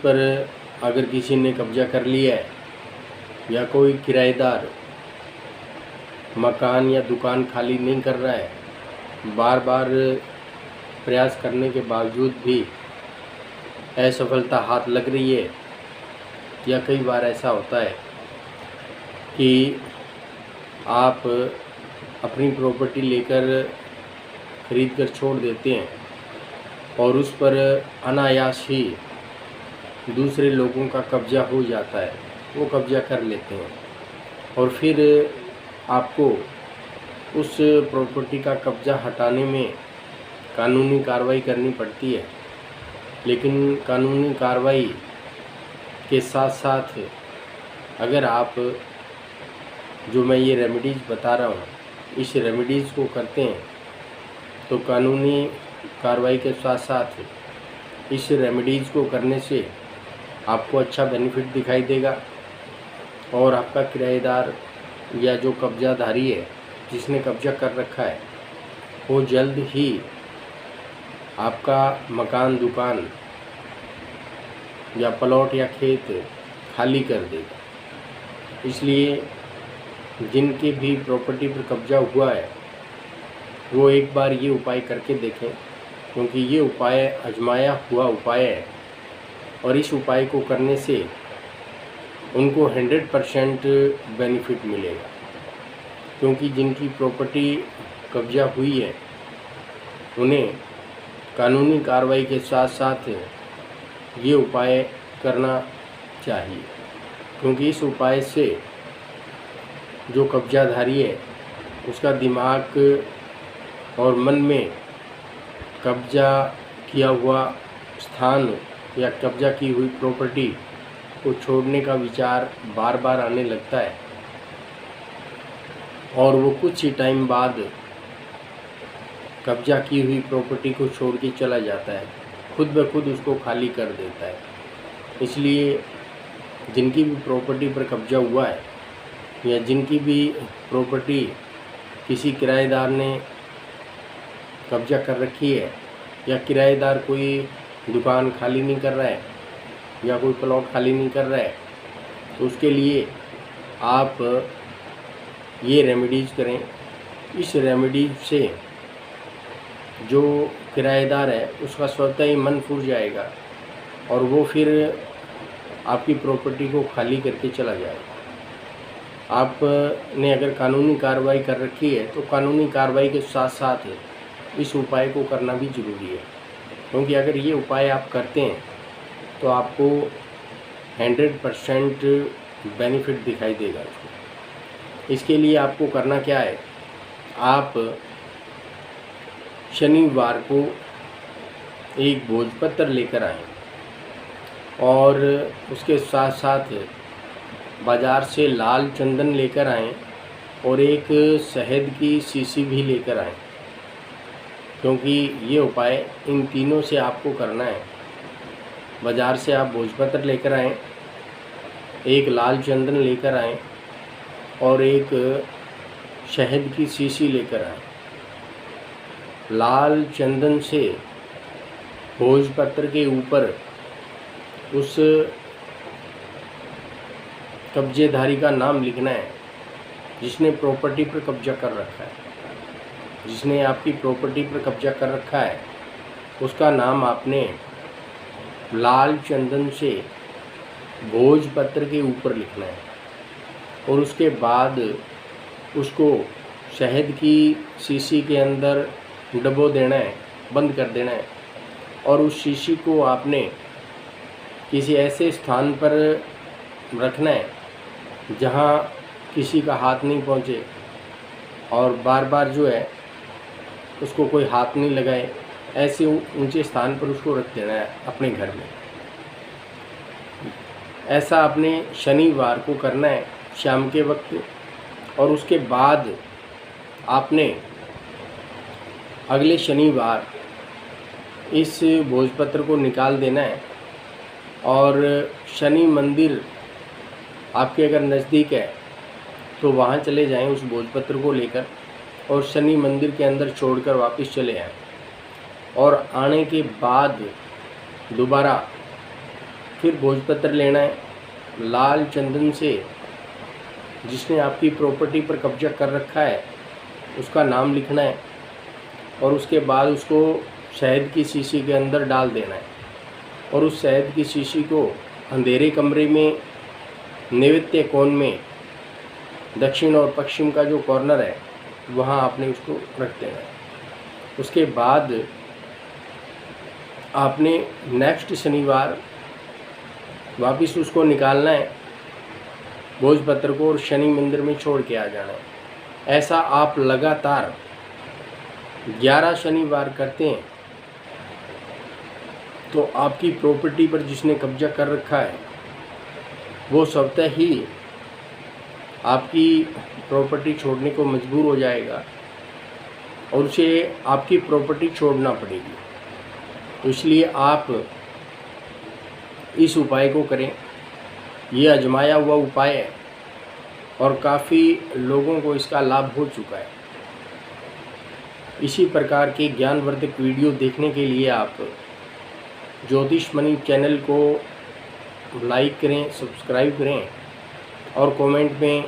पर अगर किसी ने कब्जा कर लिया है या कोई किराएदार मकान या दुकान खाली नहीं कर रहा है, बार बार प्रयास करने के बावजूद भी असफलता हाथ लग रही है, या कई बार ऐसा होता है कि आप अपनी प्रॉपर्टी लेकर खरीद कर छोड़ देते हैं और उस पर अनायास ही दूसरे लोगों का कब्जा हो जाता है, वो कब्जा कर लेते हैं और फिर आपको उस प्रॉपर्टी का कब्जा हटाने में कानूनी कार्रवाई करनी पड़ती है। लेकिन कानूनी कार्रवाई के साथ साथ अगर आप जो मैं ये रेमेडीज़ बता रहा हूँ, इस रेमेडीज़ को करते हैं तो कानूनी कार्रवाई के साथ साथ इस रेमेडीज़ को करने से आपको अच्छा बेनिफिट दिखाई देगा और आपका किराएदार या जो कब्जाधारी है, जिसने कब्जा कर रखा है, वो जल्द ही आपका मकान, दुकान या प्लॉट या खेत खाली कर देगा। इसलिए जिनके भी प्रॉपर्टी पर कब्जा हुआ है वो एक बार ये उपाय करके देखें, क्योंकि ये उपाय आजमाया हुआ उपाय है और इस उपाय को करने से उनको 100% बेनिफिट मिलेगा। क्योंकि जिनकी प्रॉपर्टी कब्जा हुई है उन्हें कानूनी कार्रवाई के साथ साथ ये उपाय करना चाहिए, क्योंकि इस उपाय से जो कब्जाधारी है उसका दिमाग और मन में कब्जा किया हुआ स्थान या कब्जा की हुई प्रॉपर्टी को छोड़ने का विचार बार बार आने लगता है और वो कुछ ही टाइम बाद कब्जा की हुई प्रॉपर्टी को छोड़ के चला जाता है, खुद ब खुद उसको खाली कर देता है। इसलिए जिनकी भी प्रॉपर्टी पर कब्जा हुआ है या जिनकी भी प्रॉपर्टी किसी किराएदार ने कब्जा कर रखी है या किराएदार कोई दुकान खाली नहीं कर रहा है या कोई प्लॉट खाली नहीं कर रहा है, तो उसके लिए आप ये रेमेडीज़ करें। इस रेमेडीज़ से जो किराएदार है उसका स्वतः ही मन फूट जाएगा और वो फिर आपकी प्रॉपर्टी को खाली करके चला जाएगा। आपने अगर कानूनी कार्रवाई कर रखी है तो कानूनी कार्रवाई के साथ साथ इस उपाय को करना भी ज़रूरी है, क्योंकि अगर ये उपाय आप करते हैं तो आपको 100% बेनिफिट दिखाई देगा। इसके लिए आपको करना क्या है, आप शनिवार को एक भोजपत्र लेकर आएं और उसके साथ साथ बाज़ार से लाल चंदन लेकर आएं और एक शहद की शीशी भी लेकर आएं, क्योंकि ये उपाय इन तीनों से आपको करना है। बाज़ार से आप भोजपत्र लेकर आएं, एक लाल चंदन लेकर आएं और एक शहद की शीशी लेकर आएं। लाल चंदन से भोजपत्र के ऊपर उस कब्जेधारी का नाम लिखना है जिसने प्रॉपर्टी पर कब्जा कर रखा है, जिसने आपकी प्रॉपर्टी पर कब्जा कर रखा है उसका नाम आपने लाल चंदन से भोजपत्र के ऊपर लिखना है और उसके बाद उसको शहद की शीशी के अंदर डबो देना है, बंद कर देना है और उस शीशी को आपने किसी ऐसे स्थान पर रखना है जहां किसी का हाथ नहीं पहुंचे और बार बार जो है उसको कोई हाथ नहीं लगाए, ऐसे ऊंचे स्थान पर उसको रख देना है अपने घर में। ऐसा आपने शनिवार को करना है शाम के वक्त और उसके बाद आपने अगले शनिवार इस भोजपत्र को निकाल देना है और शनि मंदिर आपके अगर नज़दीक है तो वहाँ चले जाएं उस भोजपत्र को लेकर और शनि मंदिर के अंदर छोड़कर वापस चले आएं और आने के बाद दोबारा फिर भोजपत्र लेना है, लाल चंदन से जिसने आपकी प्रॉपर्टी पर कब्जा कर रखा है उसका नाम लिखना है और उसके बाद उसको शहद की शीशी के अंदर डाल देना है और उस शहद की शीशी को अंधेरे कमरे में नैवेद्य कोण में दक्षिण और पश्चिम का जो कॉर्नर है वहाँ आपने उसको रख देना है। उसके बाद आपने नेक्स्ट शनिवार वापस उसको निकालना है भोजपत्र को और शनि मंदिर में छोड़ के आ जाना है। ऐसा आप लगातार 11 शनिवार करते हैं तो आपकी प्रॉपर्टी पर जिसने कब्जा कर रखा है वो स्वतः ही आपकी प्रॉपर्टी छोड़ने को मजबूर हो जाएगा और उसे आपकी प्रॉपर्टी छोड़ना पड़ेगी। तो इसलिए आप इस उपाय को करें। ये आजमाया हुआ उपाय है और काफ़ी लोगों को इसका लाभ हो चुका है। इसी प्रकार के ज्ञानवर्धक वीडियो देखने के लिए आप ज्योतिष मणि चैनल को लाइक करें, सब्सक्राइब करें और कमेंट में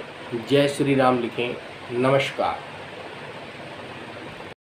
जय श्री राम लिखें। नमस्कार।